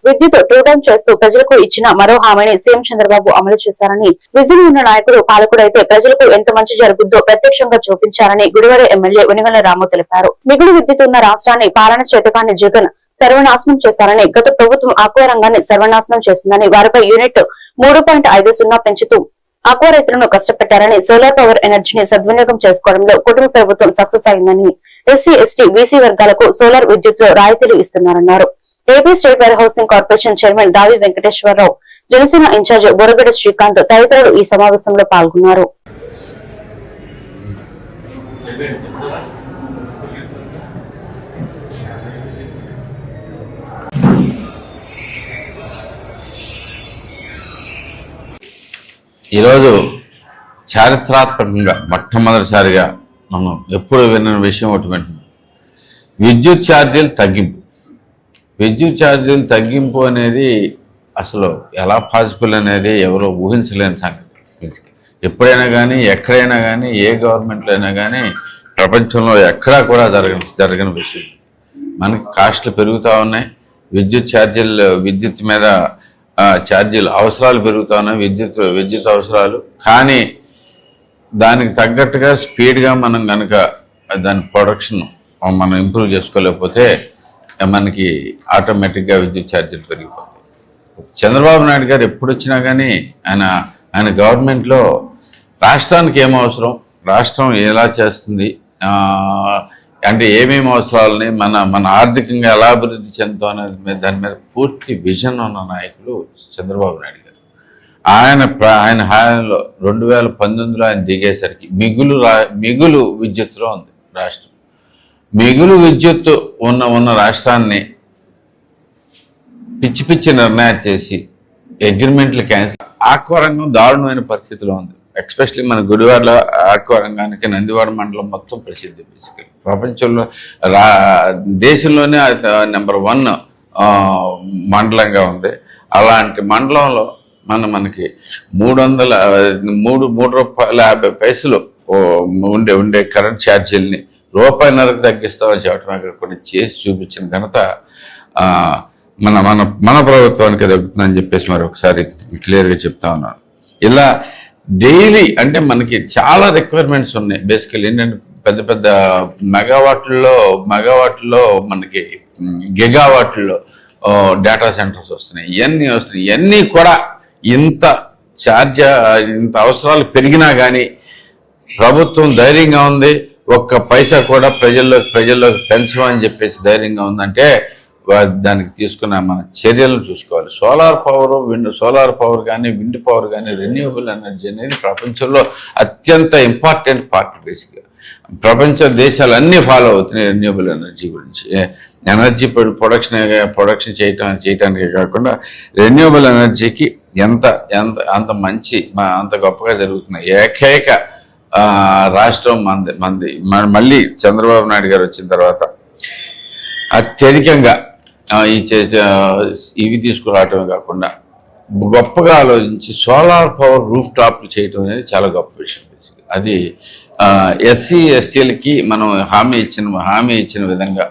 విద్యుత్ ట్రూడౌన్ చేస్తూ ప్రజలకు ఇచ్చిన మరో హామీని సీఎం చంద్రబాబు అమలు చేశారని, విజన్ ఉన్న నాయకుడు పాలకుడైతే ప్రజలకు ఎంత మంచి జరుగుద్దో ప్రత్యక్షంగా చూపించారని గుడివాడ ఎమ్మెల్యే ఉనిగల రాము తెలిపారు. మిగులు విద్యుత్ ఉన్న రాష్ట్రాన్ని పాలన చేతకాని జగన్ సర్వనాశనం చేశారని, గత ప్రభుత్వం ఆక్వా రంగాన్ని సర్వనాశనం చేసిందని, వారిపై యూనిట్ 3.50 పెంచుతూ ఆక్వా రైతులను కష్టపెట్టారని, సోలార్ పవర్ ఎనర్జీని సద్వినియోగం చేసుకోవడంలో కుటుంబ ప్రభుత్వం సక్సెస్ అయిందని, ఎస్సీ, ఎస్టీ, బీసీ వర్గాలకు సోలార్ విద్యుత్ లో రాయితీలు ఇస్తున్నారన్నారు. AP state warehousing corporation chairman Davi Venkateswararao, Janasena incharge Boragada Srikanth తదితరులు ఈ సమావేశంలో పాల్గొన్నారు. ఈరోజు చారిత్రాత్మకంగా మొట్టమొదటిసారిగా మనం ఎప్పుడు విన్న విషయం ఒకటి వింటున్నాం. విద్యుత్ ఛార్జీలు తగ్గింపు. విద్యుత్ ఛార్జీలు తగ్గింపు అనేది అసలు ఎలా పాసిబుల్ అనేది ఎవరో ఊహించలేని సంగతి. ఎప్పుడైనా కానీ ఎక్కడైనా కానీ ఏ గవర్నమెంట్లో అయినా కానీ ప్రపంచంలో ఎక్కడా కూడా జరగని విషయం. మనకి కాస్ట్లు పెరుగుతూ ఉన్నాయి, విద్యుత్ ఛార్జీలు, విద్యుత్ మీద ఛార్జీలు, అవసరాలు పెరుగుతూ ఉన్నాయి, విద్యుత్ అవసరాలు. కానీ దానికి తగ్గట్టుగా స్పీడ్గా మనం కనుక దాని ప్రొడక్షన్ మనం ఇంప్రూవ్ చేసుకోలేకపోతే మనకి ఆటోమేటిక్గా విద్యుత్ ఛార్జీలు పెరిగిపోతాయి. చంద్రబాబు నాయుడు గారు ఎప్పుడు వచ్చినా కానీ ఆయన గవర్నమెంట్లో రాష్ట్రానికి ఏం అవసరం, రాష్ట్రం ఎలా చేస్తుంది, అంటే ఏమేమి అవసరాలని మన ఆర్థికంగా ఎలా అభివృద్ధి చెందుతాం అనేది దాని మీద పూర్తి విజన్ ఉన్న నాయకులు చంద్రబాబు నాయుడు గారు. ఆయన హాయంలో 2019లో ఆయన దిగేసరికి మిగులు విద్యుత్తులో ఉంది రాష్ట్రం. మిగులు విద్యుత్తు ఉన్న రాష్ట్రాన్ని పిచ్చి నిర్ణయాలు చేసి అగ్రిమెంట్లు క్యాన్సిల్. ఆక్వా రంగం దారుణమైన పరిస్థితిలో ఉంది. ఎస్పెషలీ మన గుడివాడలో ఆక్వా రంగానికి నందివాడ మండలం మొత్తం ప్రసిద్ధి. బేసికలీ ప్రపంచంలో దేశంలోనే నెంబర్ 1 మండలంగా ఉంది. అలాంటి మండలంలో మనకి 3 రూపాయల 50 పైసలు ఉండే కరెంట్ ఛార్జీలని రూపాయిన్నరకు తగ్గిస్తామని చెప్పడమే కాకుండా చేసి చూపించిన ఘనత మన ప్రభుత్వానికి తగ్గుతుందని చెప్పేసి మరొకసారి క్లియర్గా చెప్తా ఉన్నాను. ఇలా డైలీ అంటే మనకి చాలా రిక్వైర్మెంట్స్ ఉన్నాయి. బేసికలీ ఏంటంటే పెద్ద మెగావాట్లో మనకి గిగావాట్లో డేటా సెంటర్స్ వస్తున్నాయి. ఇవన్నీ కూడా ఇంత అవసరాలు పెరిగినా కానీ ప్రభుత్వం ధైర్యంగా ఉంది. ఒక్క పైసా కూడా ప్రజల్లోకి పెంచమని చెప్పేసి ధైర్యంగా ఉందంటే దానికి తీసుకున్న మన చర్యలను చూసుకోవాలి. సోలార్ పవర్ కానీ విండ్ పవర్ కానీ రెన్యూవబుల్ ఎనర్జీ అనేది ప్రపంచంలో అత్యంత ఇంపార్టెంట్ పార్ట్. బేసిక్గా ప్రపంచ దేశాలన్నీ ఫాలో అవుతున్నాయి రెన్యూవబుల్ ఎనర్జీ గురించి. ఎనర్జీ ప్రొడక్షన్ చేయటానికే కాకుండా రెన్యూవబుల్ ఎనర్జీకి అంత గొప్పగా జరుగుతున్నాయి. ఏకైక రాష్ట్రం మంది. మళ్ళీ చంద్రబాబు నాయుడు గారు వచ్చిన తర్వాత అత్యధికంగా ఇవి తీసుకురావటమే కాకుండా గొప్పగా ఆలోచించి సోలార్ పవర్ రూఫ్ టాప్లు చేయటం అనేది చాలా గొప్ప విషయం. అది ఎస్సీ ఎస్టీలకి మనం హామీ ఇచ్చిన విధంగా